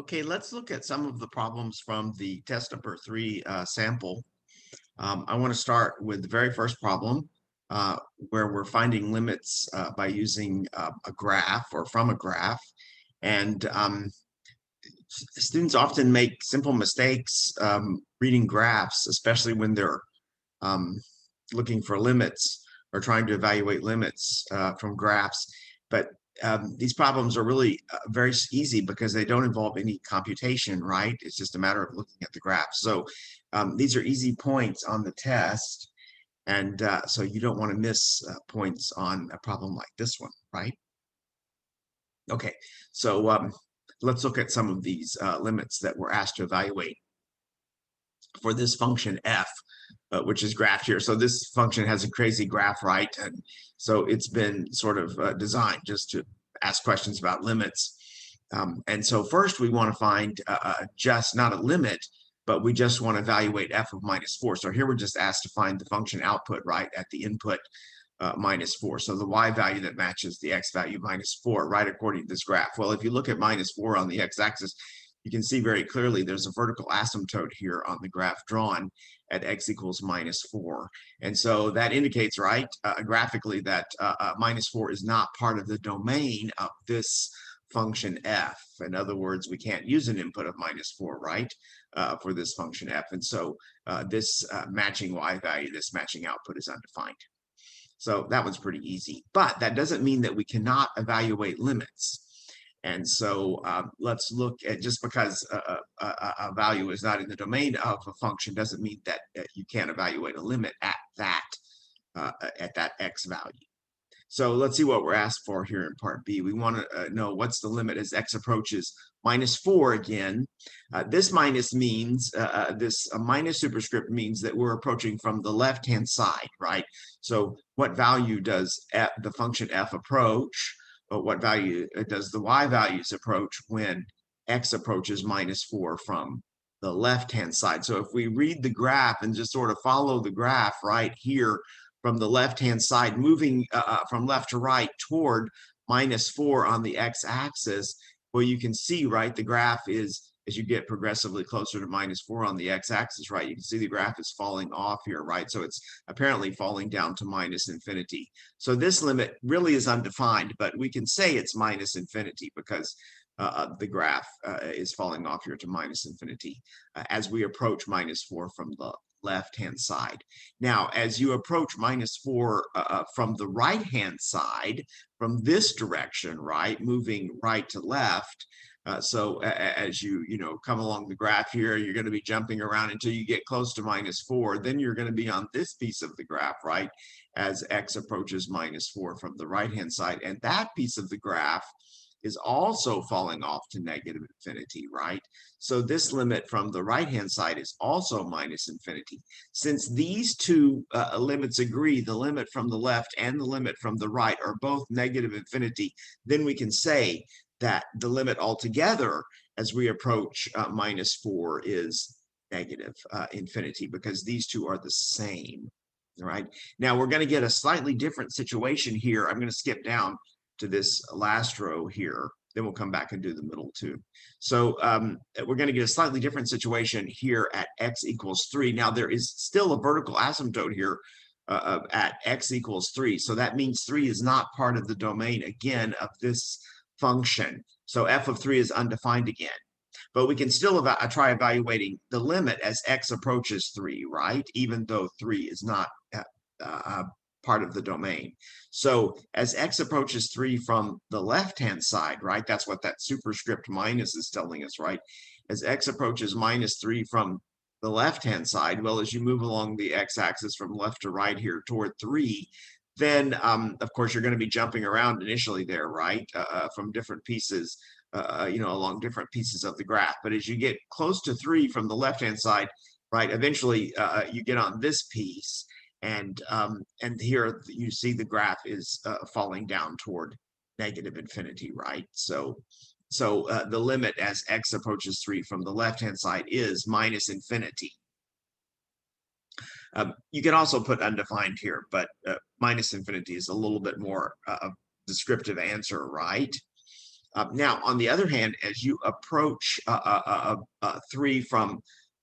Okay, let's look at some of the problems from the test number 3 sample. I want to start with the very first problem uh, where we're finding limits by using a graph or from a graph. And students often make simple mistakes reading graphs, especially when they're um, looking for limits or trying to evaluate limits from graphs. But these problems are really very easy because they don't involve any computation, right? It's just a matter of looking at the graph. So these are easy points on the test. And so you don't want to miss points on a problem like this one, right? Okay, so let's look at some of these limits that we're asked to evaluate for this function f, which is graphed here. So this function has a crazy graph, right? And so it's been sort of designed just to ask questions about limits. And so first we want to find just not a limit, but we just want to evaluate f of -4. So here we're just asked to find the function output, right, at the input -4. So the y value that matches the x value -4, right, according to this graph. Well, if you look at -4 on the x-axis, you can see very clearly there's a vertical asymptote here on the graph drawn at x equals -4. And so that indicates, right, graphically that -4 is not part of the domain of this function f. In other words, we can't use an input of -4, right, for this function f. And so this matching y value, this matching output is undefined. So that one's pretty easy, but that doesn't mean that we cannot evaluate limits. And so let's look at, just because a value is not in the domain of a function doesn't mean that you can't evaluate a limit at that x value. So let's see what we're asked for here in part B. We want to know what's the limit as x approaches -4 again. This minus means, this minus superscript means that we're approaching from the left-hand side, right? So what value does the function f approach? What value does the y values approach when x approaches -4 from the left-hand side? So if we read the graph and just sort of follow the graph right here, from the left-hand side, moving from left to right toward -4 on the x-axis, well, you can see, right, the graph is, as you get progressively closer to -4 on the x-axis, right, you can see the graph is falling off here, right? So it's apparently falling down to -infinity. So this limit really is undefined, but we can say it's -infinity because the graph is falling off here to -infinity as we approach -4 from the left-hand side. Now, as you approach -4 from the right-hand side, from this direction, right, moving right to left, so as you come along the graph here, you're going to be jumping around until you get close to -4. Then you're going to be on this piece of the graph, right, as x approaches -4 from the right-hand side. And that piece of the graph is also falling off to -infinity, right? So this limit from the right-hand side is also -infinity. Since these two limits agree, the limit from the left and the limit from the right are both -infinity, then we can say that the limit altogether as we approach -4 is -infinity, because these two are the same. All right. Now we're going to get a slightly different situation here. I'm going to skip down to this last row here. Then we'll come back and do the middle two. So we're going to get a slightly different situation here at x equals 3. Now there is still a vertical asymptote here at x equals 3. So that means 3 is not part of the domain, again, of this function. So f of 3 is undefined again. But we can still try evaluating the limit as x approaches 3, right? Even though 3 is not part of the domain. So as x approaches 3 from the left-hand side, right? That's what that superscript minus is telling us, right? As x approaches -3 from the left-hand side, well, as you move along the x-axis from left to right here toward 3, then, of course, you're going to be jumping around initially there, right? From different pieces, along different pieces of the graph. But as you get close to 3 from the left-hand side, right, eventually you get on this piece, and here you see the graph is falling down toward -infinity, right? So the limit as x approaches 3 from the left-hand side is -infinity. You can also put undefined here, but -infinity is a little bit more descriptive answer, right? Now, on the other hand, as you approach 3 from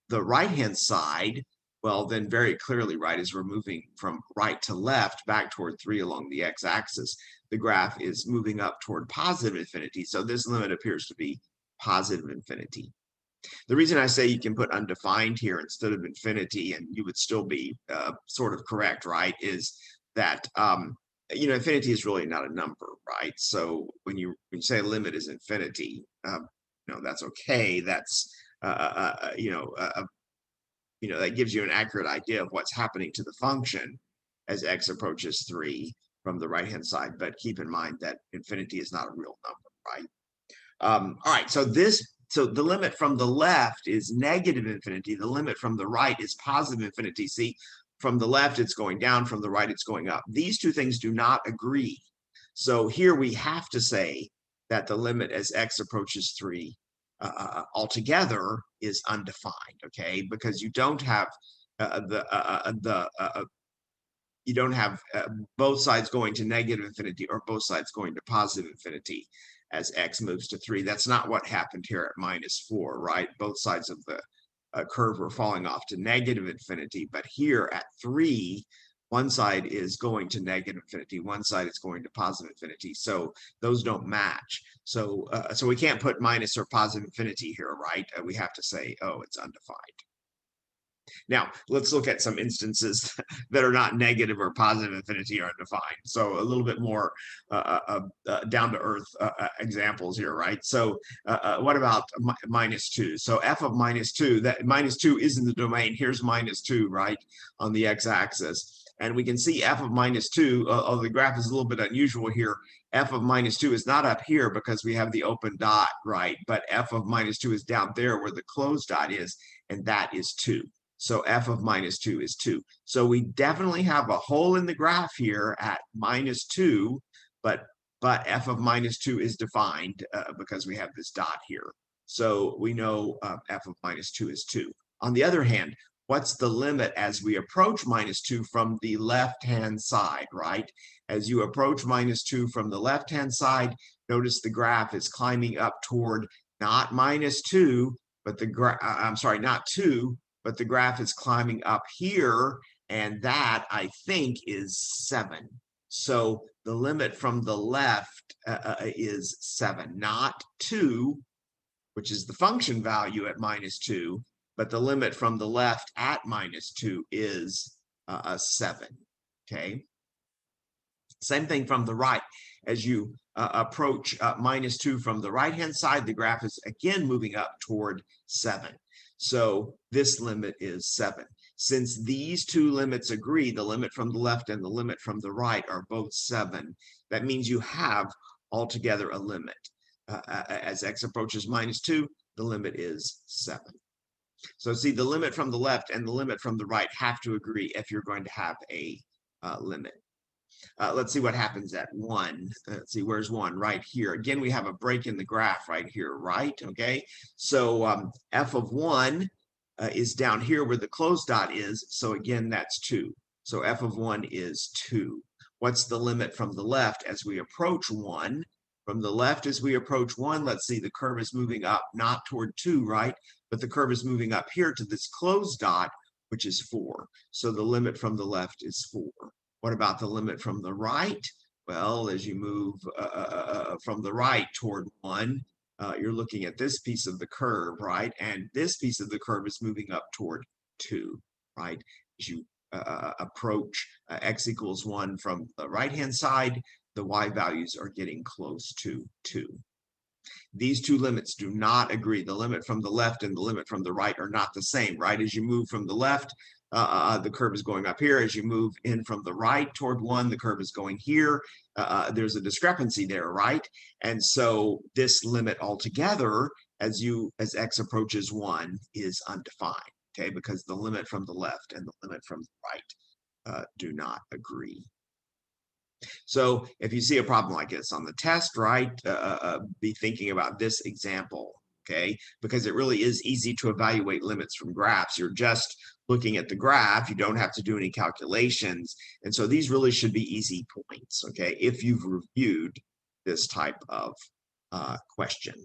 the right-hand side, well, then very clearly, right, as we're moving from right to left back toward 3 along the x-axis, the graph is moving up toward positive infinity. So this limit appears to be positive infinity. The reason I say you can put undefined here instead of infinity, and you would still be sort of correct, right, is that infinity is really not a number, right? So when you say limit is infinity, that's okay. That's that gives you an accurate idea of what's happening to the function as x approaches 3 from the right-hand side. But keep in mind that infinity is not a real number, right? All right, so the limit from the left is negative infinity. The limit from the right is positive infinity. See, from the left, it's going down. From the right, it's going up. These two things do not agree. So here we have to say that the limit as x approaches 3 altogether is undefined, okay? Because you don't have you don't have both sides going to negative infinity or both sides going to positive infinity as x moves to 3. That's not what happened here at -4, right? Both sides of the curve were falling off to negative infinity, but here at 3, one side is going to negative infinity, one side is going to positive infinity, so those don't match. So we can't put minus or positive infinity here, right? We have to say, oh, it's undefined. Now, let's look at some instances that are not negative or positive infinity or undefined. So a little bit more down-to-earth examples here, right? So what about -2? So f of -2, that -2 is in the domain. Here's -2, right, on the x-axis. And we can see f of -2, although the graph is a little bit unusual here, f of -2 is not up here because we have the open dot, right? But f of -2 is down there where the closed dot is, and that is 2. So f of -2 is 2. So we definitely have a hole in the graph here at -2, but f of -2 is defined because we have this dot here. So we know f of -2 is 2. On the other hand, what's the limit as we approach -2 from the left-hand side, right? As you approach -2 from the left-hand side, notice the graph is climbing up toward not -2, but not 2, but the graph is climbing up here, and that, I think, is 7. So the limit from the left is 7, not 2, which is the function value at -2, but the limit from the left at -2 is 7, okay? Same thing from the right. As you approach -2 from the right-hand side, the graph is again moving up toward 7. So this limit is 7. Since these two limits agree, the limit from the left and the limit from the right are both 7. That means you have altogether a limit. As x approaches -2, the limit is 7. So see, the limit from the left and the limit from the right have to agree if you're going to have a limit. Let's see what happens at 1. Let's see, where's 1? Right here. Again, we have a break in the graph right here, right? Okay, so f of 1 is down here where the closed dot is. So again, that's 2. So f of 1 is 2. What's the limit from the left as we approach 1? From the left as we approach 1, let's see, the curve is moving up, not toward 2, right? But the curve is moving up here to this closed dot, which is 4. So the limit from the left is 4. What about the limit from the right? Well, as you move from the right toward 1, you're looking at this piece of the curve, right? And this piece of the curve is moving up toward 2, right? As you approach x equals 1 from the right-hand side, the y values are getting close to 2. These two limits do not agree. The limit from the left and the limit from the right are not the same, right? As you move from the left, the curve is going up here. As you move in from the right toward 1, the curve is going here. There's a discrepancy there, right? And so this limit altogether, as x approaches 1, is undefined, okay? Because the limit from the left and the limit from the right do not agree. So if you see a problem like this on the test, right, be thinking about this example, okay? Because it really is easy to evaluate limits from graphs. You're just looking at the graph. You don't have to do any calculations. And so these really should be easy points, okay, if you've reviewed this type of question.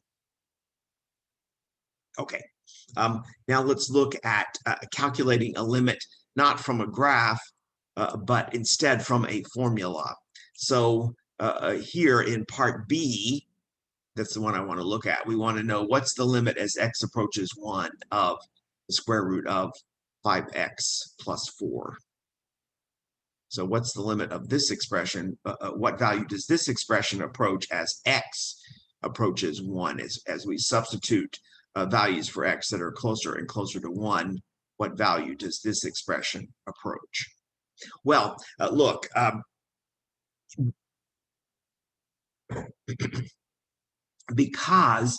Okay, now let's look at calculating a limit, not from a graph, but instead from a formula. So here in part B, that's the one I want to look at. We want to know what's the limit as x approaches 1 of the square root of 5x plus 4. So what's the limit of this expression? What value does this expression approach as x approaches 1? As we substitute values for x that are closer and closer to 1, what value does this expression approach? Well, look, because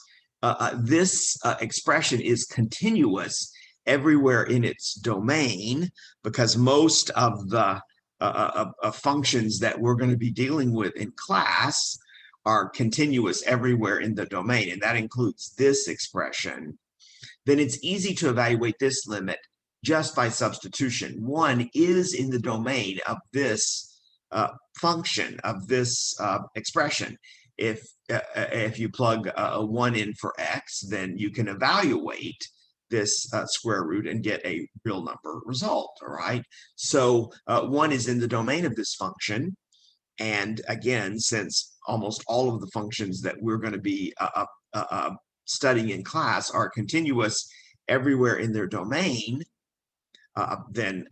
this expression is continuous everywhere in its domain, because most of the functions that we're going to be dealing with in class are continuous everywhere in the domain, and that includes this expression, then it's easy to evaluate this limit just by substitution. 1 is in the domain of this function, of this expression. If you plug a 1 in for x, then you can evaluate this square root and get a real number result, all right? So 1 is in the domain of this function. And again, since almost all of the functions that we're going to be studying in class are continuous everywhere in their domain, then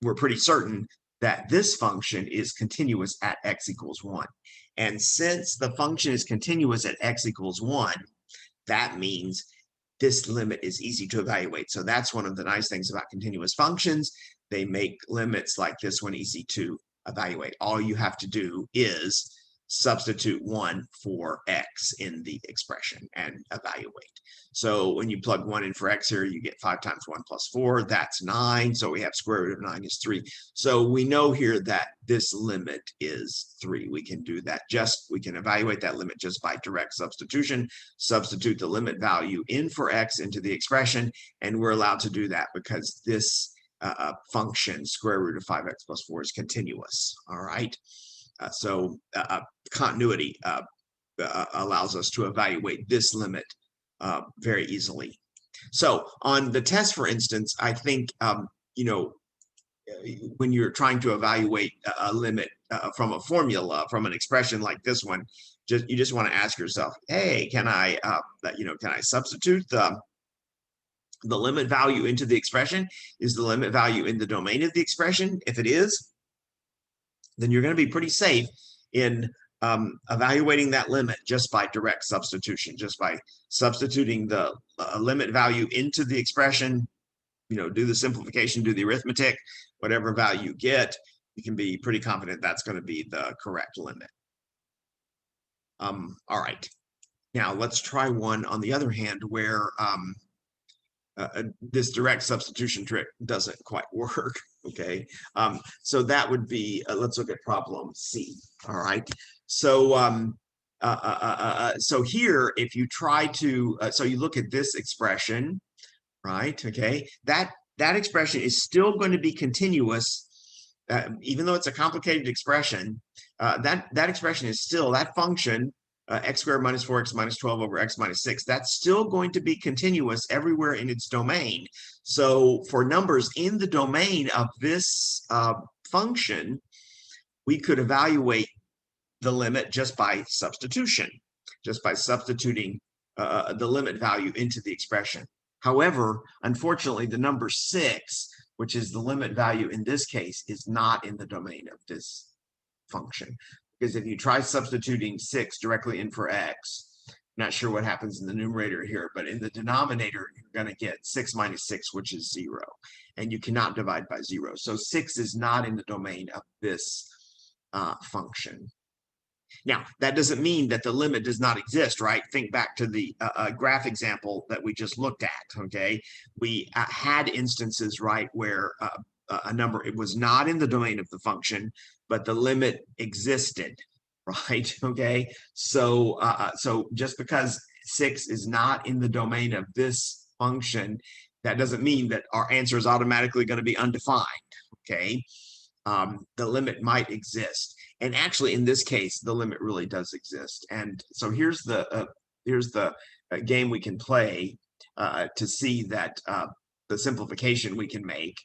we're pretty certain that this function is continuous at x equals 1. And since the function is continuous at x equals 1, that means this limit is easy to evaluate. So that's one of the nice things about continuous functions. They make limits like this one easy to evaluate. All you have to do is substitute 1 for x in the expression and evaluate. So when you plug 1 in for x here, you get 5 times 1 plus 4, that's 9. So we have square root of 9 is 3. So we know here that this limit is 3. We can do that we can evaluate that limit just by direct substitution, substitute the limit value in for x into the expression, and we're allowed to do that because this function, square root of 5x plus 4, is continuous, all right? So continuity allows us to evaluate this limit very easily. So on the test, for instance, I think, you know, when you're trying to evaluate a limit from a formula, from an expression like this one, you just want to ask yourself, hey, can I substitute the limit value into the expression? Is the limit value in the domain of the expression? If it is, then you're going to be pretty safe in evaluating that limit just by direct substitution, just by substituting the limit value into the expression. You know, do the simplification, do the arithmetic, whatever value you get, you can be pretty confident that's going to be the correct limit. All right. Now let's try one on the other hand where this direct substitution trick doesn't quite work. Okay, so that would be let's look at problem C. All right, so so here, if you try to so you look at this expression, right? Okay, that expression is still going to be continuous, even though it's a complicated expression. That expression is still, that function, x squared minus 4x minus 12 over x minus 6, that's still going to be continuous everywhere in its domain. So for numbers in the domain of this function, we could evaluate the limit just by substitution, just by substituting the limit value into the expression. However, unfortunately, the number 6, which is the limit value in this case, is not in the domain of this function. Because if you try substituting 6 directly in for x, not sure what happens in the numerator here, but in the denominator, you're going to get 6 minus 6, which is 0. And you cannot divide by 0. So 6 is not in the domain of this function. Now, that doesn't mean that the limit does not exist, right? Think back to the graph example that we just looked at, okay? We had instances, right, where a number, it was not in the domain of the function, but the limit existed, right? Okay, so so just because 6 is not in the domain of this function, that doesn't mean that our answer is automatically going to be undefined, okay? The limit might exist. And actually, in this case, the limit really does exist. And so here's the game we can play to see that the simplification we can make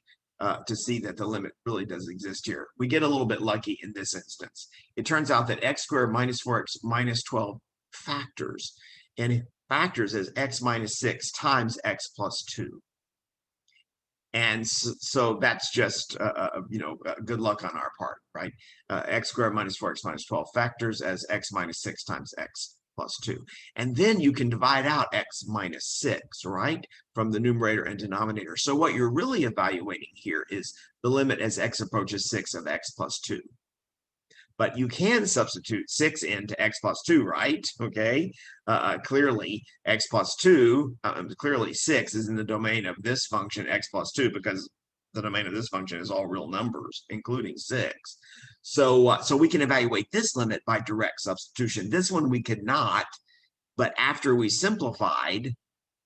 to see that the limit really does exist here. We get a little bit lucky in this instance. It turns out that x squared minus 4x minus 12 factors, and factors is x minus 6 times x plus 2. And so that's just, good luck on our part, right? X squared minus 4x minus 12 factors as x minus 6 times x plus 2. And then you can divide out x minus 6, right, from the numerator and denominator. So what you're really evaluating here is the limit as x approaches 6 of x plus 2. But you can substitute 6 into x plus 2, right? Okay, clearly x plus 2, clearly 6 is in the domain of this function x plus 2 because the domain of this function is all real numbers, including 6. So we can evaluate this limit by direct substitution. This one we could not, but after we simplified,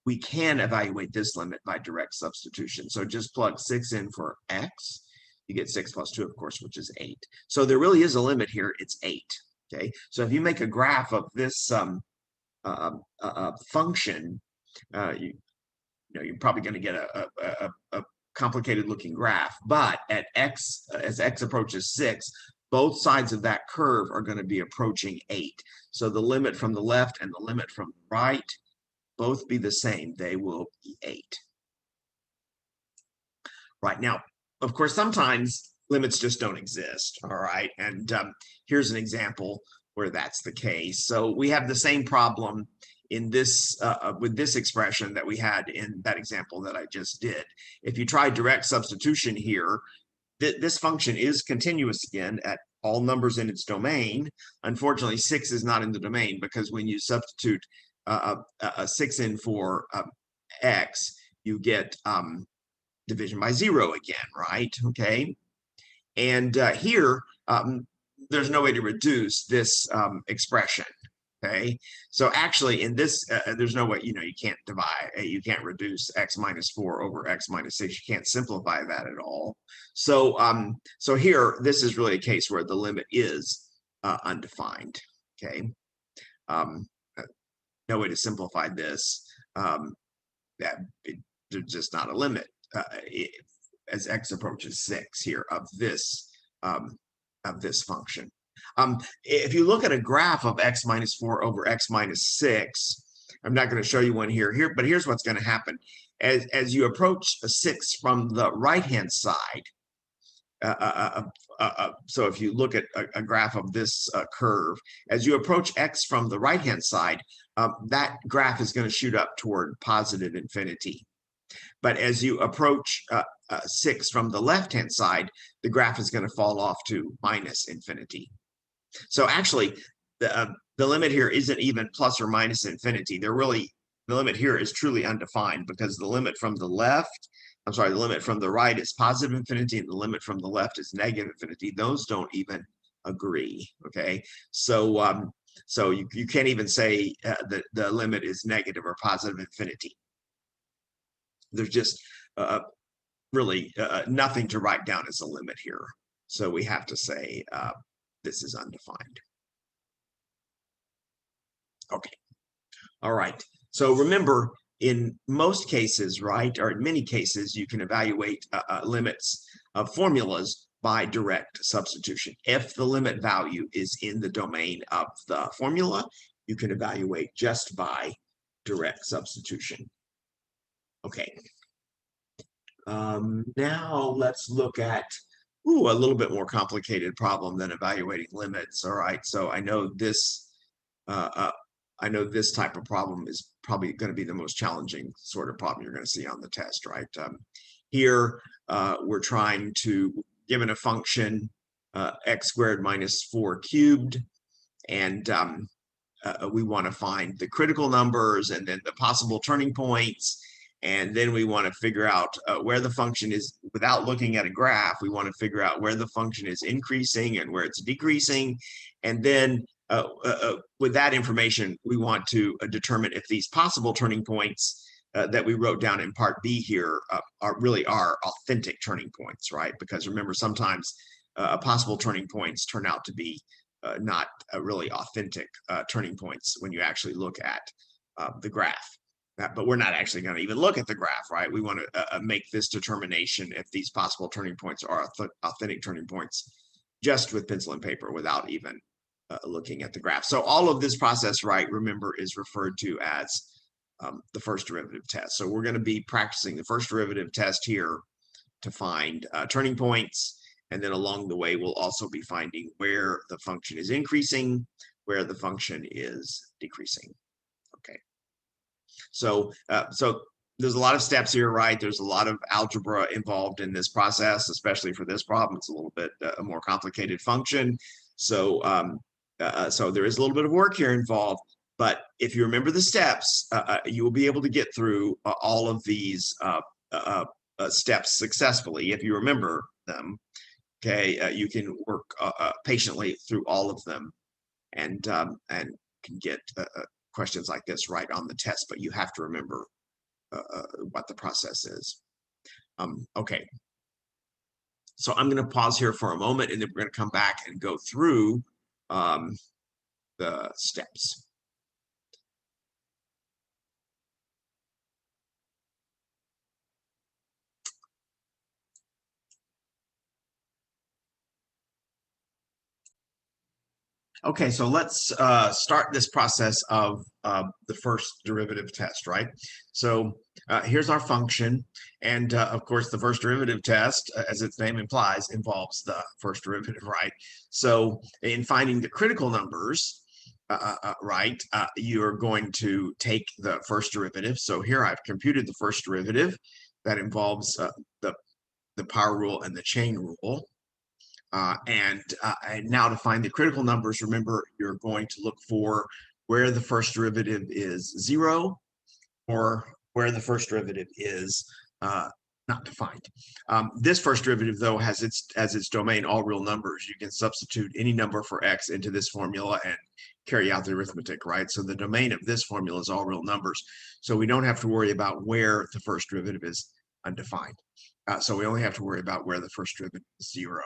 we can evaluate this limit by direct substitution. So just plug 6 in for x. You get 6 plus 2, of course, which is 8. So there really is a limit here. It's 8. Okay. So if you make a graph of this function, you're probably going to get a complicated looking graph. But at x, as x approaches 6, both sides of that curve are going to be approaching 8. So the limit from the left and the limit from the right both be the same. They will be 8. Right now, of course, sometimes limits just don't exist, all right? And here's an example where that's the case. So we have the same problem in this with this expression that we had in that example that I just did. If you try direct substitution here, this function is continuous again at all numbers in its domain. Unfortunately, 6 is not in the domain because when you substitute a 6 in for x, you get division by 0 again, right? Okay. And here, there's no way to reduce this expression. Okay. So actually in this, there's no way, you can't divide, you can't reduce x minus 4 over x minus 6. You can't simplify that at all. So, so here, this is really a case where the limit is undefined. Okay. No way to simplify this. There's just not a limit. As x approaches 6 here of this function. If you look at a graph of x minus 4 over x minus 6, I'm not going to show you one here, but here's what's going to happen. As you approach a 6 from the right-hand side, so if you look at a graph of this curve, as you approach x from the right-hand side, that graph is going to shoot up toward positive infinity. But as you approach 6 from the left-hand side, the graph is going to fall off to minus infinity. So actually, the limit here isn't even plus or minus infinity. The limit here is truly undefined because the limit from the limit from the right is positive infinity and the limit from the left is negative infinity. Those don't even agree. Okay, so so you can't even say that the limit is negative or positive infinity. There's just really nothing to write down as a limit here. So we have to say this is undefined. Okay. All right. So remember, in most cases, right, or in many cases, you can evaluate limits of formulas by direct substitution. If the limit value is in the domain of the formula, you can evaluate just by direct substitution. Okay. Now let's look at a little bit more complicated problem than evaluating limits. All right, so I know this type of problem is probably going to be the most challenging sort of problem you're going to see on the test, right? Here we're trying to, given a function x squared minus 4 cubed, and we want to find the critical numbers and then the possible turning points. And then we want to figure out where the function is, without looking at a graph, we want to figure out where the function is increasing and where it's decreasing. And then with that information, we want to determine if these possible turning points that we wrote down in part B here are authentic turning points, right? Because remember, sometimes possible turning points turn out to be not really authentic turning points when you actually look at the graph. But we're not actually going to even look at the graph, right? We want to make this determination if these possible turning points are authentic turning points just with pencil and paper without even looking at the graph. So all of this process, right, remember, is referred to as the first derivative test. So we're going to be practicing the first derivative test here to find turning points. And then along the way, we'll also be finding where the function is increasing, where the function is decreasing. Okay. So there's a lot of steps here, right? There's a lot of algebra involved in this process, especially for this problem. It's a little bit a more complicated function. So so there is a little bit of work here involved. But if you remember the steps, you will be able to get through all of these steps successfully if you remember them. Okay, you can work patiently through all of them, and can get questions like this right on the test, but you have to remember what the process is. Okay, so I'm going to pause here for a moment, and then we're going to come back and go through the steps. Okay, so let's start this process of the first derivative test, right? So here's our function. And of course, the first derivative test, as its name implies, involves the first derivative, right? So in finding the critical numbers, right, you're going to take the first derivative. So here I've computed the first derivative that involves the power rule and the chain rule. And now to find the critical numbers, remember, you're going to look for where the first derivative is 0 or where the first derivative is not defined. This first derivative, though, has its domain all real numbers. You can substitute any number for x into this formula and carry out the arithmetic, right? So the domain of this formula is all real numbers. So we don't have to worry about where the first derivative is undefined. So we only have to worry about where the first derivative is 0.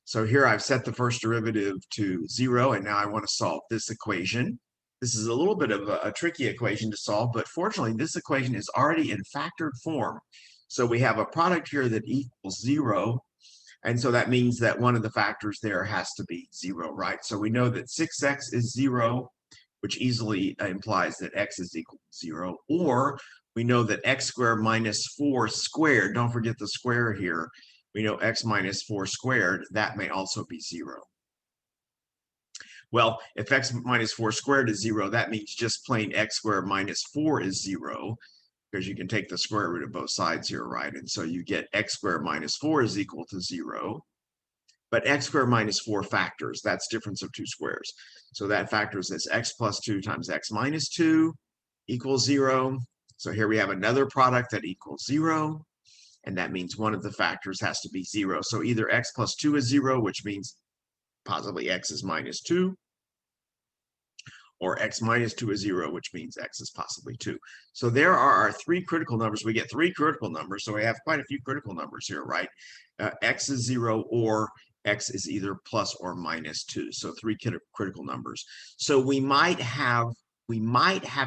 So here I've set the first derivative to 0, and now I want to solve this equation. This is a little bit of a tricky equation to solve, but fortunately, this equation is already in factored form. So we have a product here that equals 0, and so that means that one of the factors there has to be 0, right? So we know that 6x is 0, which easily implies that x is equal to 0, or we know that x squared minus 4 squared, don't forget the square here, we know x minus 4 squared, that may also be 0. Well, if x minus 4 squared is 0, that means just plain x squared minus 4 is 0, because you can take the square root of both sides here, right? And so you get x squared minus 4 is equal to 0. But x squared minus 4 factors, that's difference of two squares. So that factors as x plus 2 times x minus 2 equals 0. So here we have another product that equals 0. And that means one of the factors has to be 0. So either x plus 2 is 0, which means possibly x is minus 2, or x minus 2 is 0, which means x is possibly 2. So there are our three critical numbers. We get three critical numbers, so we have quite a few critical numbers here, right? X is 0, or x is either plus or minus 2. So three critical numbers. So we might have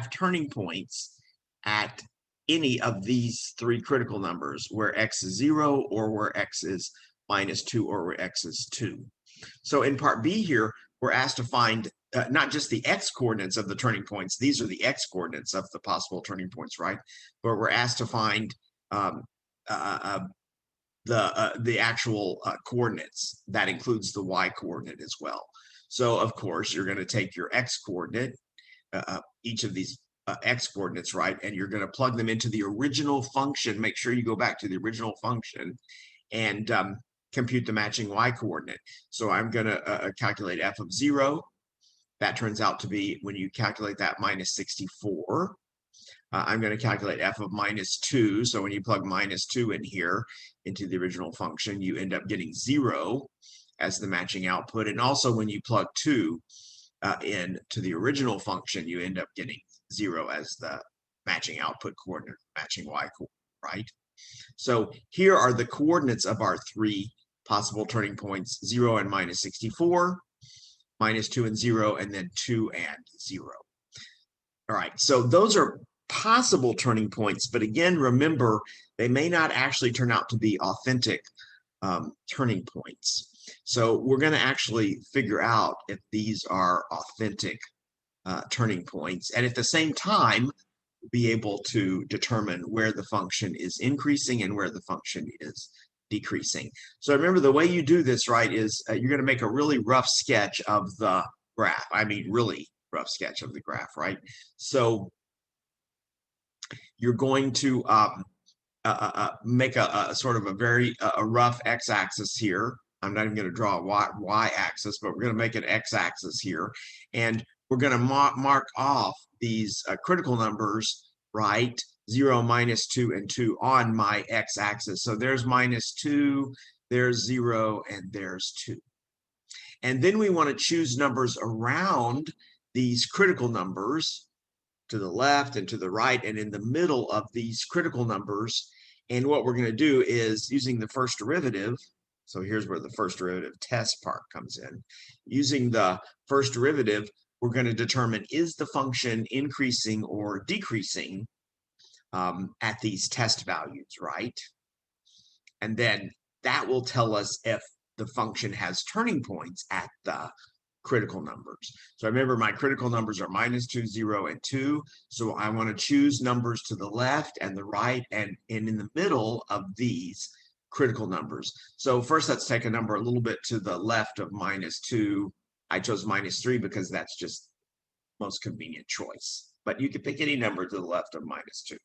turning points at any of these three critical numbers, where x is 0, or where x is minus 2, or where x is 2. So in part B here, we're asked to find not just the x coordinates of the turning points. These are the x coordinates of the possible turning points, right? But we're asked to find the actual coordinates. That includes the y coordinate as well. So of course, you're going to take your x coordinate, each of these x coordinates, right? And you're going to plug them into the original function. Make sure you go back to the original function and compute the matching y coordinate. So I'm going to calculate f of 0. That turns out to be, when you calculate that, minus 64. I'm going to calculate f of minus 2. So when you plug minus 2 in here into the original function, you end up getting 0 as the matching output. And also when you plug 2 into the original function, you end up getting 0 as the matching output coordinate, matching y coordinate, right? So here are the coordinates of our three possible turning points, 0 and minus 64, minus 2 and 0, and then 2 and 0. All right, so those are possible turning points, but again, remember, they may not actually turn out to be authentic turning points. So we're going to actually figure out if these are authentic turning points, and at the same time, be able to determine where the function is increasing and where the function is decreasing. So remember, the way you do this, right, is you're going to make a really rough sketch of the graph. I mean, really rough sketch of the graph, right? So you're going to make a sort of a very rough x-axis here. I'm not even going to draw a y-axis, but we're going to make an x-axis here, and we're going to mark off these critical numbers, right? 0, minus 2, and 2 on my x-axis. So there's minus 2, there's 0, and there's 2. And then we want to choose numbers around these critical numbers to the left and to the right and in the middle of these critical numbers. And what we're going to do is, using the first derivative, so here's where the first derivative test part comes in. Using the first derivative, we're going to determine, is the function increasing or decreasing at these test values, right? And then that will tell us if the function has turning points at the critical numbers. So remember, my critical numbers are minus 2, 0, and 2. So I want to choose numbers to the left and the right and in the middle of these critical numbers. So first, let's take a number a little bit to the left of minus 2. I chose minus 3 because that's just most convenient choice. But you can pick any number to the left of minus 2.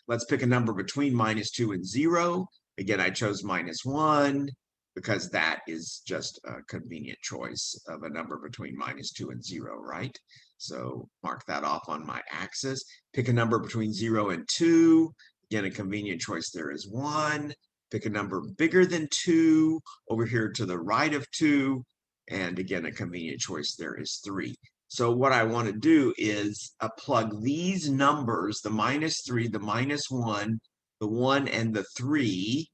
Let's pick a number between minus 2 and 0. Again, I chose minus 1 because that is just a convenient choice of a number between minus 2 and 0, right? So mark that off on my axis. Pick a number between 0 and 2. Again, a convenient choice there is 1. Pick a number bigger than 2 over here to the right of 2. And again, a convenient choice there is 3. So what I want to do is plug these numbers, the minus 3, the minus 1, the 1, and the 3,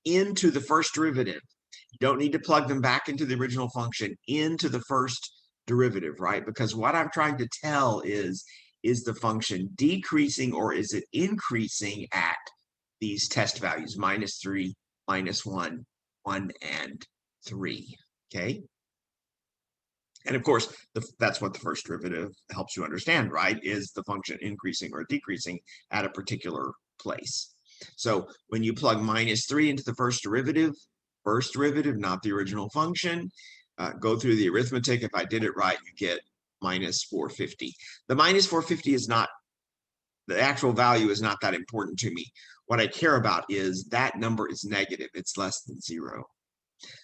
into the first derivative. You don't need to plug them back into the original function, into the first derivative, right? Because what I'm trying to tell is the function decreasing or is it increasing at these test values, minus 3, minus 1, 1, and 3, okay? And of course, that's what the first derivative helps you understand, right? Is the function increasing or decreasing at a particular place. So when you plug minus 3 into the first derivative, not the original function, go through the arithmetic. If I did it right, you get minus 450. The minus 450 is not, the actual value is not that important to me. What I care about is that number is negative. It's less than 0.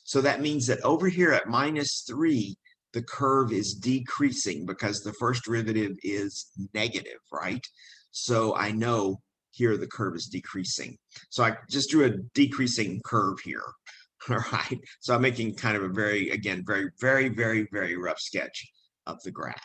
So that means that over here at minus 3, the curve is decreasing because the first derivative is negative, right? So I know here the curve is decreasing. So I just drew a decreasing curve here, all right? So I'm making kind of a very rough sketch of the graph.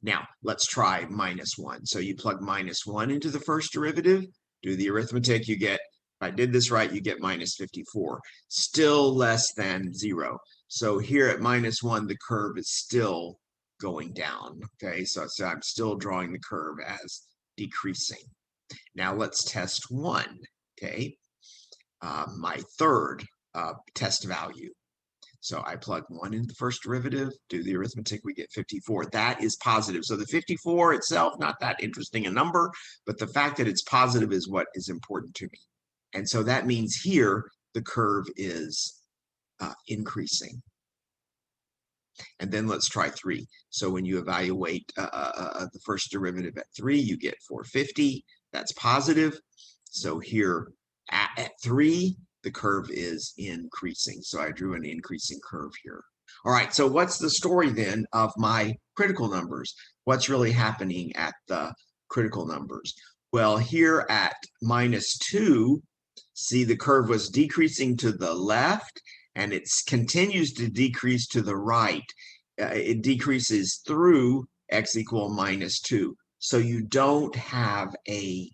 Now, let's try minus 1. So you plug minus 1 into the first derivative, do the arithmetic, you get, if I did this right, you get minus 54, still less than 0. So here at minus 1, the curve is still going down, okay? So I'm still drawing the curve as decreasing. Now let's test 1, okay? My third test value. So I plug 1 into the first derivative, do the arithmetic, we get 54. That is positive. So the 54 itself, not that interesting a number, but the fact that it's positive is what is important to me. And so that means here the curve is increasing. And then let's try 3. So when you evaluate the first derivative at 3, you get 450. That's positive. So here at 3, the curve is increasing. So I drew an increasing curve here. All right, so what's the story then of my critical numbers? What's really happening at the critical numbers? Well, here at minus 2, see the curve was decreasing to the left, and it continues to decrease to the right. It decreases through x equal minus 2. So you don't have a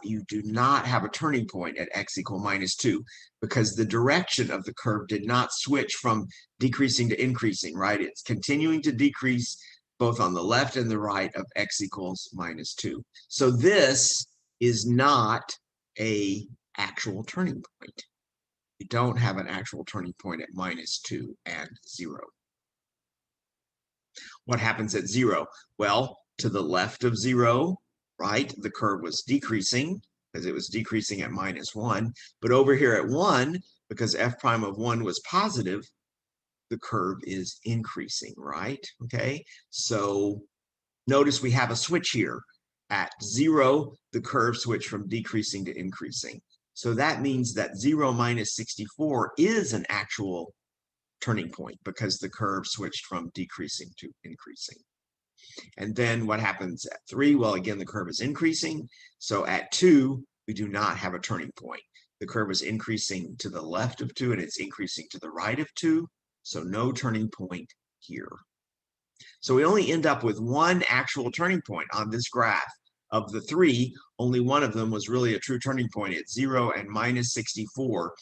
you do not have a turning point at x equal -2 because the direction of the curve did not switch from decreasing to increasing, right? It's continuing to decrease both on the left and the right of x equals -2. So this is not a actual turning point. You don't have an actual turning point at -2 and 0. What happens at 0? Well, to the left of 0, right, the curve was decreasing because it was decreasing at -1. But over here at 1, because f prime of 1 was positive, the curve is increasing, right? Okay, so notice we have a switch here. At 0, the curve switched from decreasing to increasing. So that means that 0 minus 64 is an actual turning point because the curve switched from decreasing to increasing. And then what happens at 3? Well, again, the curve is increasing. So at 2, we do not have a turning point. The curve is increasing to the left of 2 and it's increasing to the right of 2. So no turning point here. So we only end up with one actual turning point on this graph. Of the 3, only one of them was really a true turning point at 0 and -64.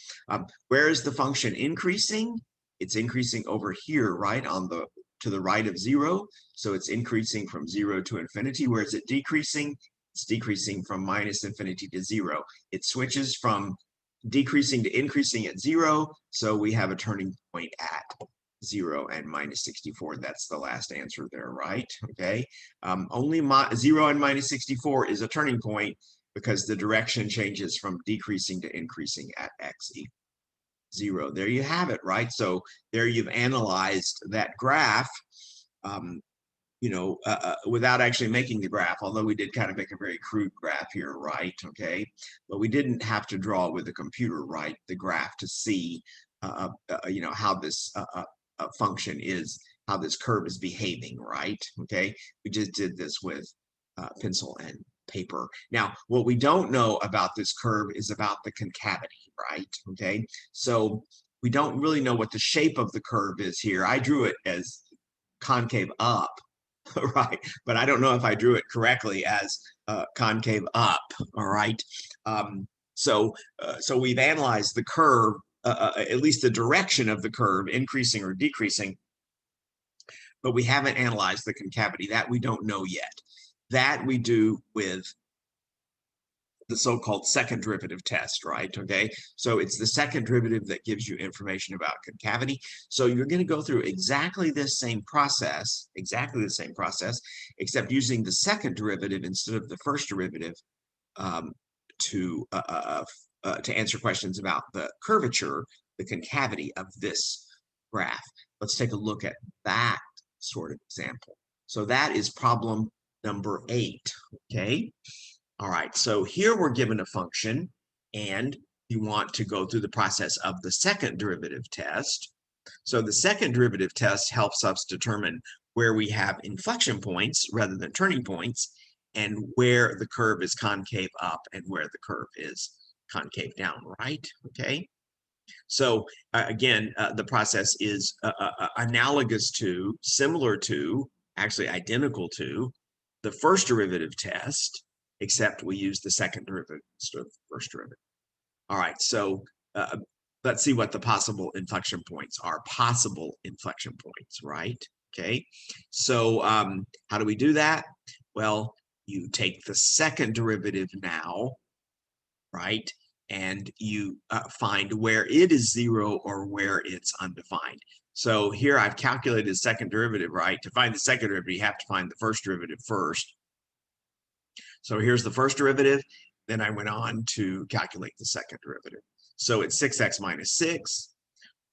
Where is the function increasing? It's increasing over here, right, to the right of 0. So it's increasing from 0 to infinity. Where is it decreasing? It's decreasing from -infinity to 0. It switches from decreasing to increasing at 0. So we have a turning point at 0 and -64. That's the last answer there, right? Okay. Only 0 and -64 is a turning point because the direction changes from decreasing to increasing at x equals 0. There you have it, right? So there you've analyzed that graph, without actually making the graph, although we did kind of make a very crude graph here, right? Okay. But we didn't have to draw with a computer, right? The graph to see, how this function is, how this curve is behaving, right? Okay. We just did this with pencil and paper. Now, what we don't know about this curve is about the concavity, right? Okay. So we don't really know what the shape of the curve is here. I drew it as concave up, right? But I don't know if I drew it correctly as concave up, all right? So we've analyzed the curve, at least the direction of the curve, increasing or decreasing, but we haven't analyzed the concavity. That we don't know yet. That we do with the so-called second derivative test, right? Okay, so it's the second derivative that gives you information about concavity. So you're going to go through exactly this same process, except using the second derivative instead of the first derivative to answer questions about the curvature, the concavity of this graph. Let's take a look at that sort of example. So that is problem number 8, okay? All right, so here we're given a function, and you want to go through the process of the second derivative test. So the second derivative test helps us determine where we have inflection points rather than turning points, and where the curve is concave up and where the curve is concave down, right? Okay. So again, the process is analogous to, similar to, actually identical to the first derivative test, except we use the second derivative instead of the first derivative. All right, so let's see what the possible inflection points are. Possible inflection points, right? Okay, so how do we do that? Well, you take the second derivative now, right? And you find where it is 0 or where it's undefined. So here I've calculated the second derivative, right? To find the second derivative, you have to find the first derivative first. So here's the first derivative. Then I went on to calculate the second derivative. So it's 6x minus 6.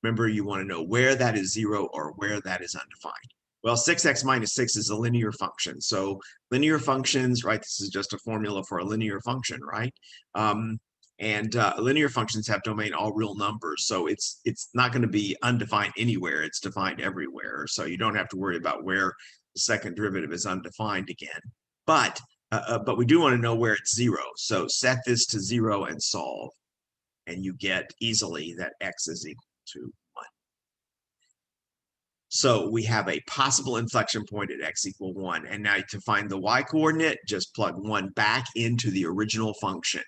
Remember, you want to know where that is 0 or where that is undefined. Well, 6x minus 6 is a linear function. So linear functions, right? This is just a formula for a linear function, right? Linear functions have domain all real numbers. So it's not going to be undefined anywhere. It's defined everywhere. So you don't have to worry about where the second derivative is undefined again. But we do want to know where it's 0. So set this to 0 and solve. And you get easily that x is equal to 1. So we have a possible inflection point at x equal 1. And now to find the y coordinate, just plug 1 back into the original function,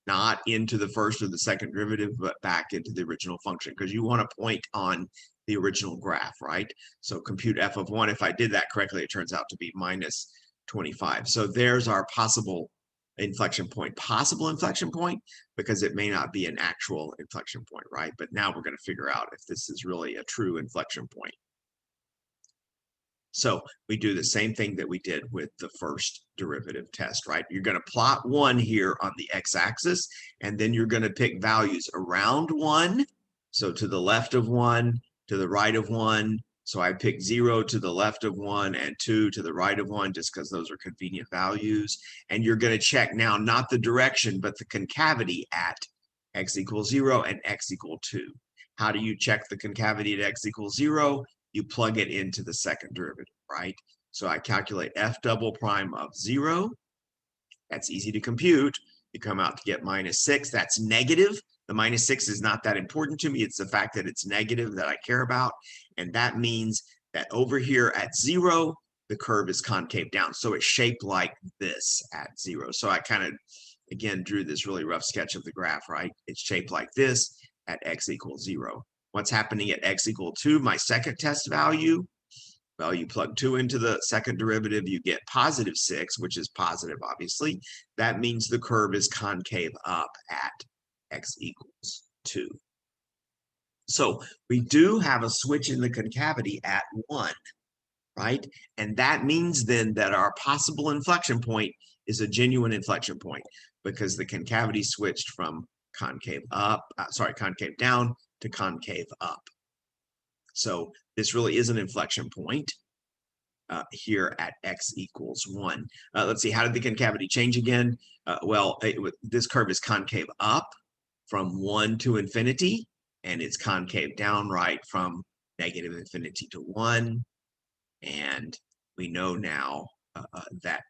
not into the first or the second derivative, but back into the original function, because you want to point on the original graph, right? So compute f of 1. If I did that correctly, it turns out to be minus 25. So there's our possible inflection point. Possible inflection point, because it may not be an actual inflection point, right? But now we're going to figure out if this is really a true inflection point. So we do the same thing that we did with the first derivative test, right? You're going to plot 1 here on the x-axis, and then you're going to pick values around 1. So to the left of 1, to the right of 1. So I pick 0 to the left of 1 and 2 to the right of 1, just because those are convenient values. And you're going to check now not the direction, but the concavity at x equals 0 and x equal 2. How do you check the concavity at x equals 0? You plug it into the second derivative, right? So I calculate f double prime of 0. That's easy to compute. You come out to get minus 6. That's negative. The minus 6 is not that important to me. It's the fact that it's negative that I care about. And that means that over here at 0, the curve is concave down. So it's shaped like this at 0. So I kind of, again, drew this really rough sketch of the graph, right? It's shaped like this at x equals 0. What's happening at x equal 2, my second test value? Well, you plug 2 into the second derivative, you get positive 6, which is positive, obviously. That means the curve is concave up at x equals 2. So we do have a switch in the concavity at 1, right? And that means then that our possible inflection point is a genuine inflection point, because the concavity switched from concave down to concave up. So this really is an inflection point here at x equals 1. Let's see, how did the concavity change again? This curve is concave up from 1 to infinity, and it's concave down, right, from negative infinity to 1. And we know now that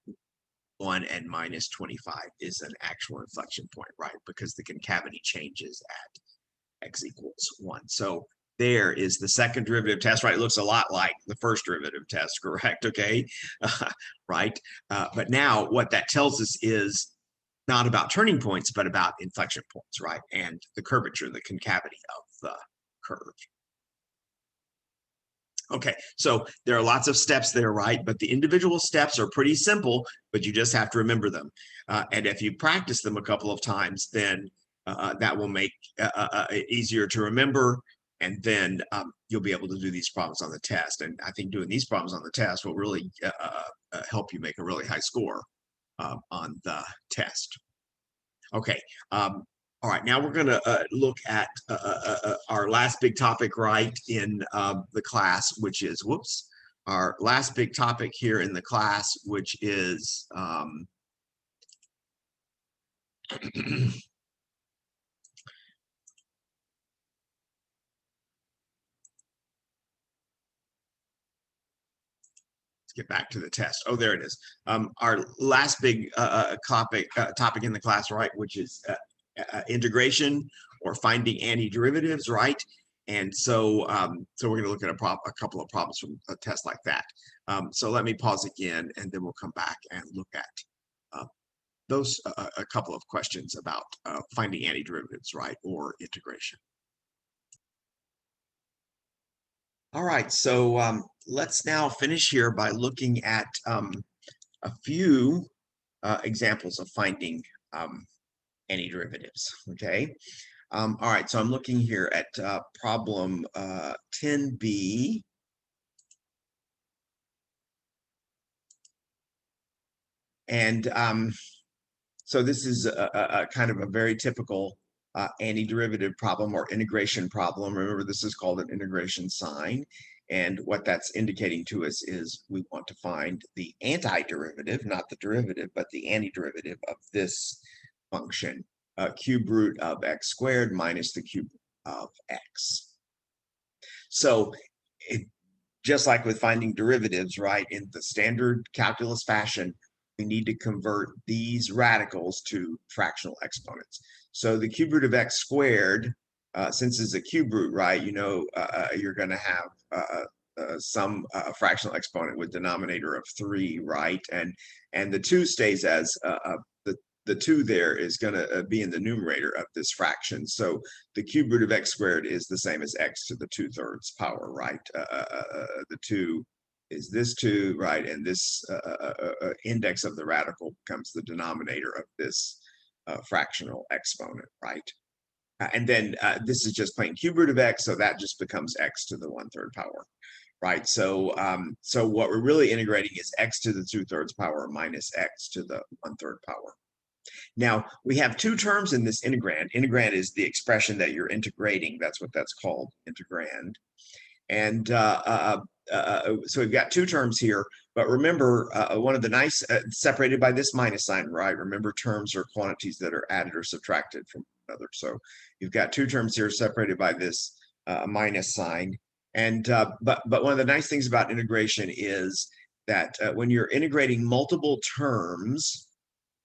1 and minus 25 is an actual inflection point, right, because the concavity changes at x equals 1. So there is the second derivative test, right? It looks a lot like the first derivative test, correct? Okay, right? But now what that tells us is not about turning points, but about inflection points, right? And the curvature, the concavity of the curve. Okay, so there are lots of steps there, right? But the individual steps are pretty simple, but you just have to remember them. And if you practice them a couple of times, then that will make it easier to remember. And then you'll be able to do these problems on the test. And I think doing these problems on the test will really help you make a really high score on the test. Okay. All right, now we're going to look at our last big topic, right, in the class, which is, our last big topic here in the class, which is get back to the test. Oh, there it is. Our last big topic in the class, right, which is integration or finding antiderivatives, right? And so, so we're going to look at a couple of problems from a test like that. So let me pause again, and then we'll come back and look at those a couple of questions about finding antiderivatives, right, or integration. All right, so let's now finish here by looking at a few examples of finding antiderivatives, okay? All right, so I'm looking here at problem 10b. And so this is a kind of a very typical antiderivative problem or integration problem. Remember, this is called an integration sign. And what that's indicating to us is we want to find the antiderivative, not the derivative, but the antiderivative of this function, cube root of x squared minus the cube of x. So just like with finding derivatives, right, in the standard calculus fashion, we need to convert these radicals to fractional exponents. So the cube root of x squared, since it's a cube root, right, you know, you're going to have some fractional exponent with denominator of 3, right? And the 2 stays as the 2 there is going to be in the numerator of this fraction. So the cube root of x squared is the same as x to the 2/3 power, right? The 2 is this 2, right? And this index of the radical becomes the denominator of this fractional exponent, right? And then this is just plain cube root of x, so that just becomes x to the 1/3 power, right? So so what we're really integrating is x to the 2/3 power minus x to the 1/3 power. Now, we have two terms in this integrand. Integrand is the expression that you're integrating. That's what that's called, integrand. And so we've got two terms here, but remember, one of the nice, separated by this minus sign, right? Remember, terms are quantities that are added or subtracted from another. So you've got two terms here separated by this minus sign. And but one of the nice things about integration is that when you're integrating multiple terms,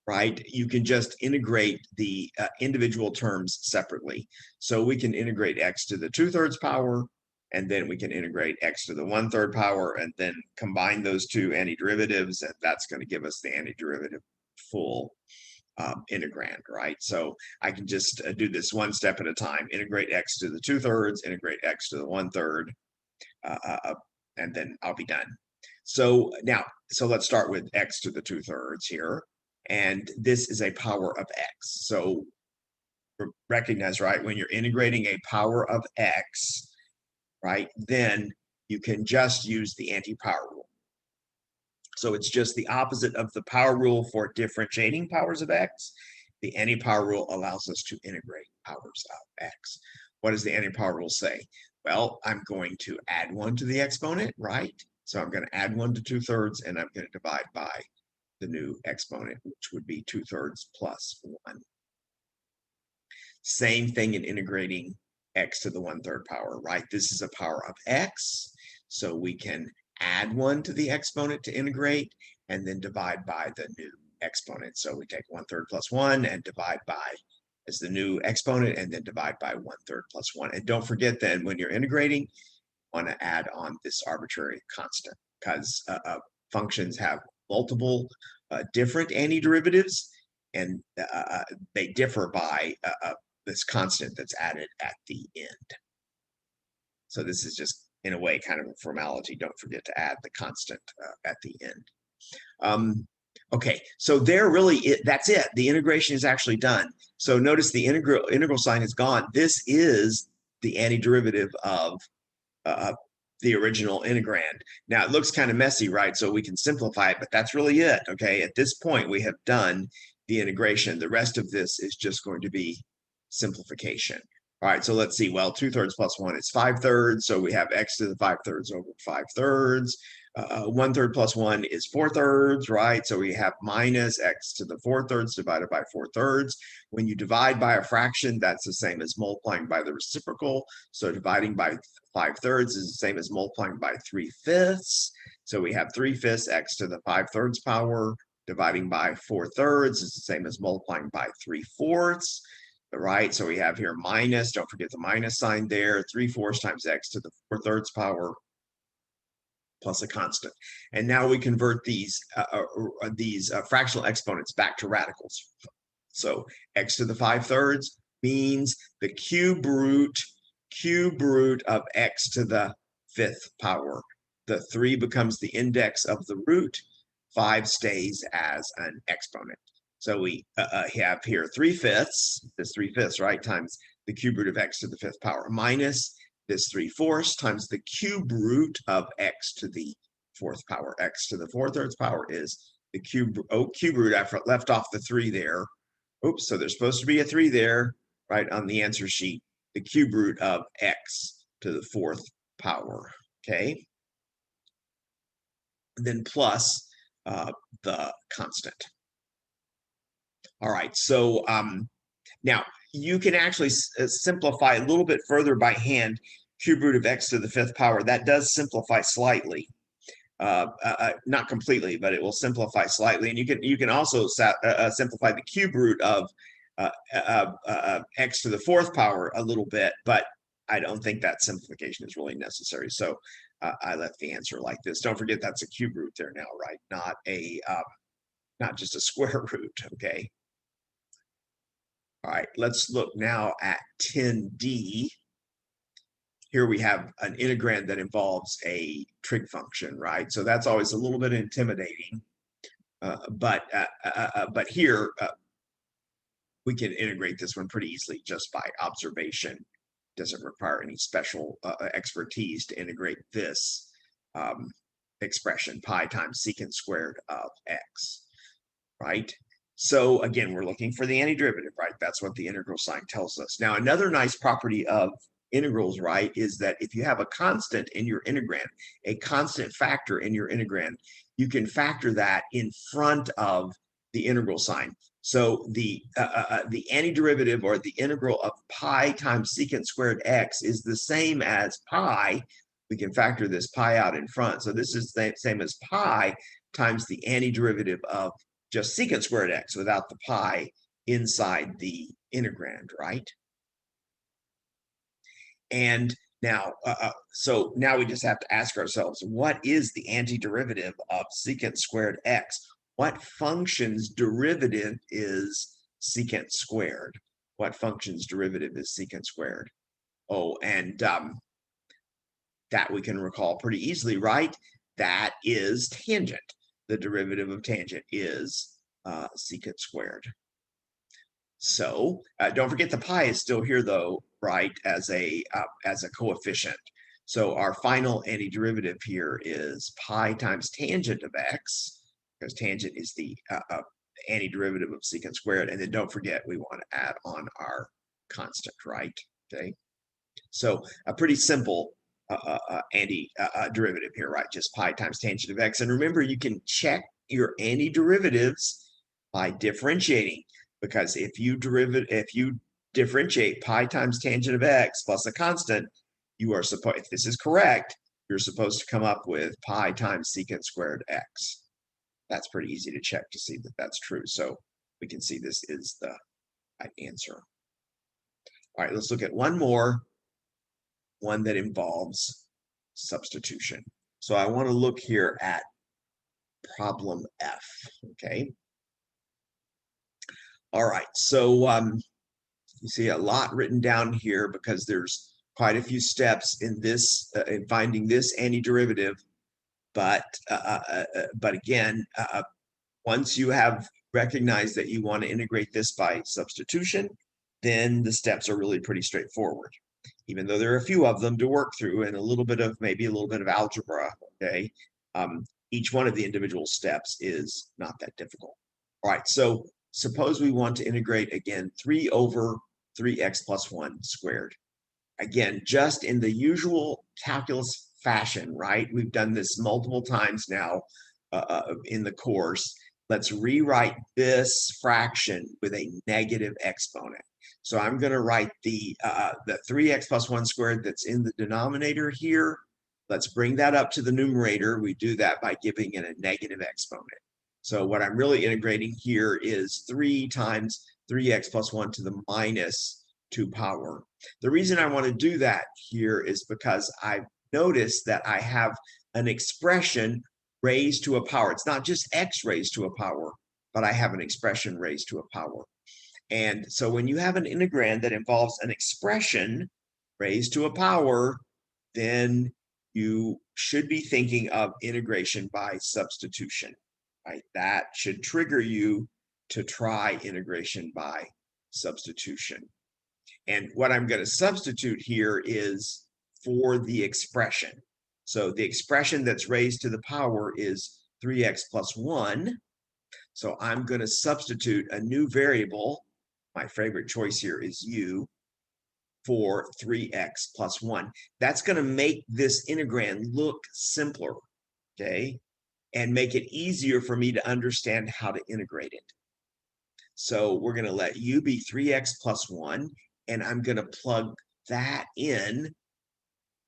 right, you can just integrate the individual terms separately. So we can integrate x to the 2/3 power, and then we can integrate x to the 1/3 power, and then combine those two antiderivatives, and that's going to give us the antiderivative full integrand, right? So I can just do this one step at a time. Integrate x to the 2/3, integrate x to the 1/3, and then I'll be done. So now, so let's start with x to the 2/3 here. And this is a power of x. So recognize, right, when you're integrating a power of x, right, then you can just use the anti-power rule. So it's just the opposite of the power rule for differentiating powers of x. The anti-power rule allows us to integrate powers of x. What does the anti-power rule say? Well, I'm going to add 1 to the exponent, right? So I'm going to add 1 to 2/3, and I'm going to divide by the new exponent, which would be 2/3 plus 1. Same thing in integrating x to the 1/3 power, right? This is a power of x, so we can add 1 to the exponent to integrate, and then divide by the new exponent. So we take 1/3 plus 1 and divide by as the new exponent, and then divide by 1/3 plus 1. And don't forget then, when you're integrating, you want to add on this arbitrary constant, because functions have multiple different antiderivatives, and they differ by this constant that's added at the end. So this is just, in a way, kind of a formality. Don't forget to add the constant at the end. Okay, so there really, that's it. The integration is actually done. So notice the integral sign is gone. This is the antiderivative of the original integrand. Now it looks kind of messy, right? So we can simplify it, but that's really it. Okay, at this point we have done the integration. The rest of this is just going to be simplification. All right, so let's see. Well, 2/3 plus 1 is 5/3. So we have x to the 5/3 over 5/3. 1/3 plus 1 is 4/3, right? So we have minus x to the 4/3 divided by 4/3. When you divide by a fraction, that's the same as multiplying by the reciprocal. So dividing by 5/3 is the same as multiplying by 3/5. So we have 3/5 x to the 5/3 power. Dividing by 4/3 is the same as multiplying by 3/4. Right, so we have here minus, don't forget the minus sign there, 3/4 times x to the 4/3 power plus a constant. And now we convert these fractional exponents back to radicals. So x to the 5/3 means the cube root of x to the 5th power. The 3 becomes the index of the root, 5 stays as an exponent. So we have here 3/5, this 3/5, right, times the cube root of x to the 5th power minus this 3/4 times the cube root of x to the 4th power. X to the 4/3 power is the cube root. I left off the 3 there. Oops, so there's supposed to be a 3 there, right, on the answer sheet. The cube root of x to the 4th power, okay? And then plus the constant. All right, so now you can actually simplify a little bit further by hand. Cube root of x to the 5th power, that does simplify slightly. Not completely, but it will simplify slightly. And you can also simplify the cube root of x to the 4th power a little bit, but I don't think that simplification is really necessary. So I left the answer like this. Don't forget that's a cube root there now, right? Not just a square root, okay? All right, let's look now at 10D. Here we have an integrand that involves a trig function, right? So that's always a little bit intimidating. But here we can integrate this one pretty easily just by observation. Doesn't require any special expertise to integrate this expression, pi times secant squared of x, right? So again, we're looking for the antiderivative, right? That's what the integral sign tells us. Now, another nice property of integrals, right, is that if you have a constant in your integrand, a constant factor in your integrand, you can factor that in front of the integral sign. So the antiderivative or the integral of pi times secant squared x is the same as pi. We can factor this pi out in front. So this is the same as pi times the antiderivative of just secant squared x without the pi inside the integrand, right? And now, so now we just have to ask ourselves, what is the antiderivative of secant squared x? What function's derivative is secant squared? What function's derivative is secant squared? Oh, and that we can recall pretty easily, right? That is tangent. The derivative of tangent is secant squared. So don't forget the pi is still here though, right, as a coefficient. So our final antiderivative here is pi times tangent of x, because tangent is the antiderivative of secant squared. And then don't forget we want to add on our constant, right? Okay. So a pretty simple antiderivative here, right? Just pi times tangent of x. And remember, you can check your antiderivatives by differentiating, because if you differentiate pi times tangent of x plus a constant, you are supposed, if this is correct, you're supposed to come up with pi times secant squared x. That's pretty easy to check to see that that's true. So we can see this is the right answer. All right, let's look at one more, one that involves substitution. So I want to look here at problem F, okay? All right, so you see a lot written down here because there's quite a few steps in this, in finding this antiderivative. But again, once you have recognized that you want to integrate this by substitution, then the steps are really pretty straightforward, even though there are a few of them to work through and maybe a little bit of algebra, okay? Each one of the individual steps is not that difficult. All right, so suppose we want to integrate, again, 3 over 3x plus 1 squared. Again, just in the usual calculus fashion, right? We've done this multiple times now in the course. Let's rewrite this fraction with a negative exponent. So I'm going to write the 3x plus 1 squared that's in the denominator here. Let's bring that up to the numerator. We do that by giving it a negative exponent. So what I'm really integrating here is 3 times 3x plus 1 to the minus 2 power. The reason I want to do that here is because I've noticed that I have an expression raised to a power. It's not just x raised to a power, but I have an expression raised to a power. And so when you have an integrand that involves an expression raised to a power, then you should be thinking of integration by substitution, right? That should trigger you to try integration by substitution. And what I'm going to substitute here is for the expression. So the expression that's raised to the power is 3x plus 1. So I'm going to substitute a new variable. My favorite choice here is u for 3x plus 1. That's going to make this integrand look simpler, okay, and make it easier for me to understand how to integrate it. So we're going to let u be 3x plus 1, and I'm going to plug that in,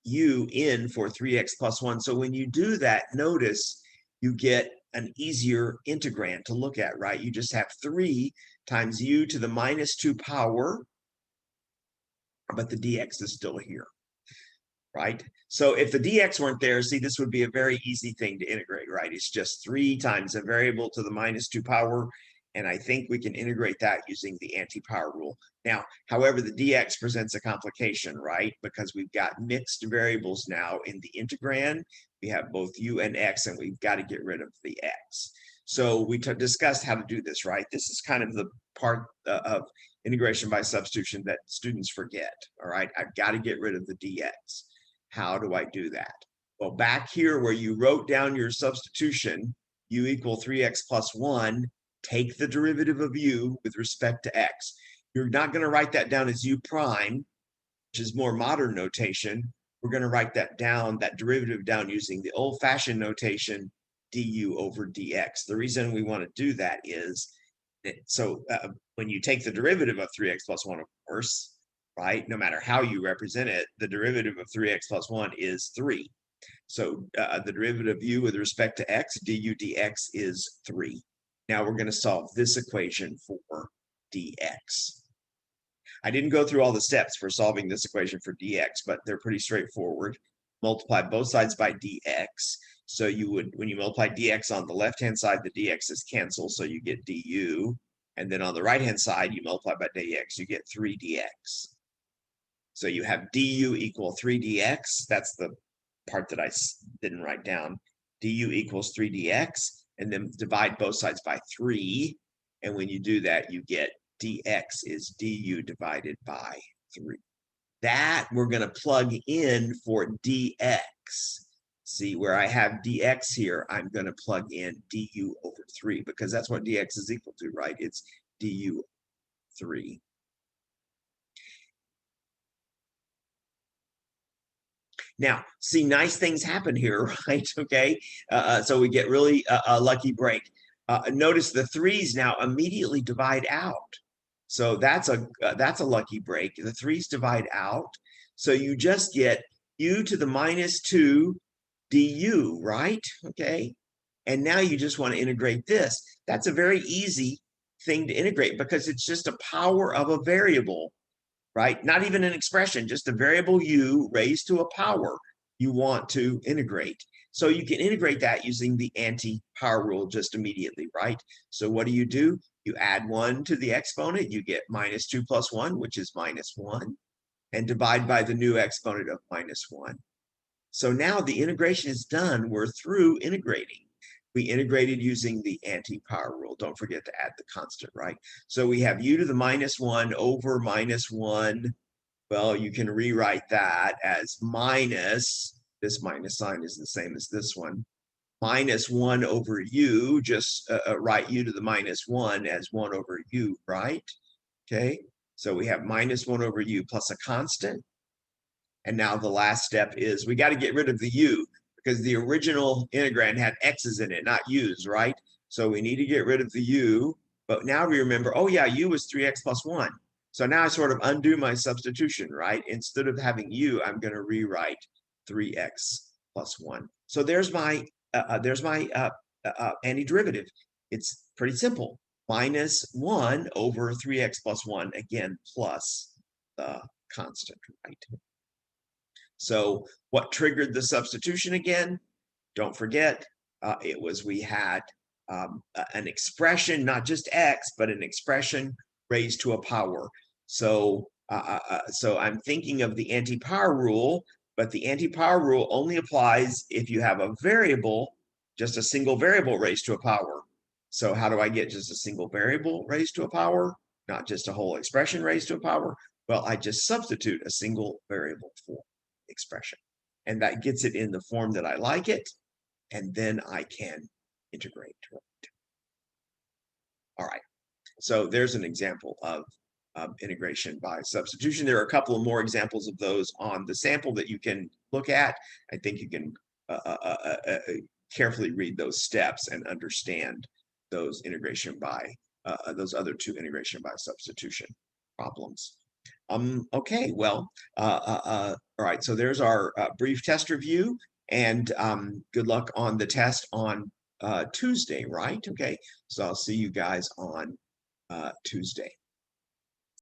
u in for 3x plus 1. So when you do that, notice you get an easier integrand to look at, right? You just have 3 times u to the minus 2 power, but the dx is still here. right? So if the dx weren't there, see, this would be a very easy thing to integrate, right? It's just 3 times a variable to the -2 power. And I think we can integrate that using the anti-power rule. Now, however, the dx presents a complication, right? Because we've got mixed variables now in the integrand. We have both u and x, and we've got to get rid of the x. So we discussed how to do this, right? This is kind of the part of integration by substitution that students forget, all right? I've got to get rid of the dx. How do I do that? Well, back here where you wrote down your substitution, u equal 3x plus 1, take the derivative of u with respect to x. You're not going to write that down as u prime, which is more modern notation. We're going to write that down, that derivative down, using the old-fashioned notation, du over dx. The reason we want to do that is when you take the derivative of 3x plus 1, of course, right, no matter how you represent it, the derivative of 3x plus 1 is 3. So the derivative of u with respect to x, du dx, is 3. Now we're going to solve this equation for dx. I didn't go through all the steps for solving this equation for dx, but they're pretty straightforward. Multiply both sides by dx. So you would, when you multiply dx on the left-hand side, the dx is canceled, so you get du. And then on the right-hand side, you multiply by dx, you get 3 dx. So you have du equal 3 dx. That's the part that I didn't write down. Du equals 3 dx, and then divide both sides by 3. And when you do that, you get dx is du divided by 3. That we're going to plug in for dx. See, where I have dx here, I'm going to plug in du over 3, because that's what dx is equal to, right? It's du 3. Now, see, nice things happen here, right? Okay, so we get really a lucky break. Notice the 3's now immediately divide out. So that's a lucky break. The 3's divide out. So you just get u to the -2 du, right? Okay. And now you just want to integrate this. That's a very easy thing to integrate, because it's just a power of a variable, right? Not even an expression, just a variable u raised to a power you want to integrate. So you can integrate that using the anti-power rule just immediately, right? So what do? You add 1 to the exponent, you get -2 plus 1, which is -1, and divide by the new exponent of -1. So now the integration is done. We're through integrating. We integrated using the anti-power rule. Don't forget to add the constant, right? So we have u to the -1 over -1. Well, you can rewrite that as minus, this minus sign is the same as this one, -1 over u, just write u to the -1 as 1 over u, right? Okay, so we have -1 over u plus a constant. And now the last step is we got to get rid of the u, because the original integrand had x's in it, not u's, right? So we need to get rid of the u. But now we remember, oh yeah, u was 3x plus 1. So now I sort of undo my substitution, right? Instead of having u, I'm going to rewrite 3x plus 1. So there's my antiderivative. It's pretty simple. -1 over 3x plus 1, again, plus the constant, right? So what triggered the substitution again? Don't forget, it was we had an expression, not just x, but an expression raised to a power. So I'm thinking of the anti-power rule, but the anti-power rule only applies if you have a variable, just a single variable raised to a power. So how do I get just a single variable raised to a power, not just a whole expression raised to a power? Well, I just substitute a single variable for expression, and that gets it in the form that I like it, and then I can integrate. All right, so there's an example of integration by substitution. There are a couple of more examples of those on the sample that you can look at. I think you can carefully read those steps and understand those integration by those other two integration by substitution problems. Okay, well, all right, so there's our brief test review, and good luck on the test on Tuesday, right? Okay, so I'll see you guys on Tuesday.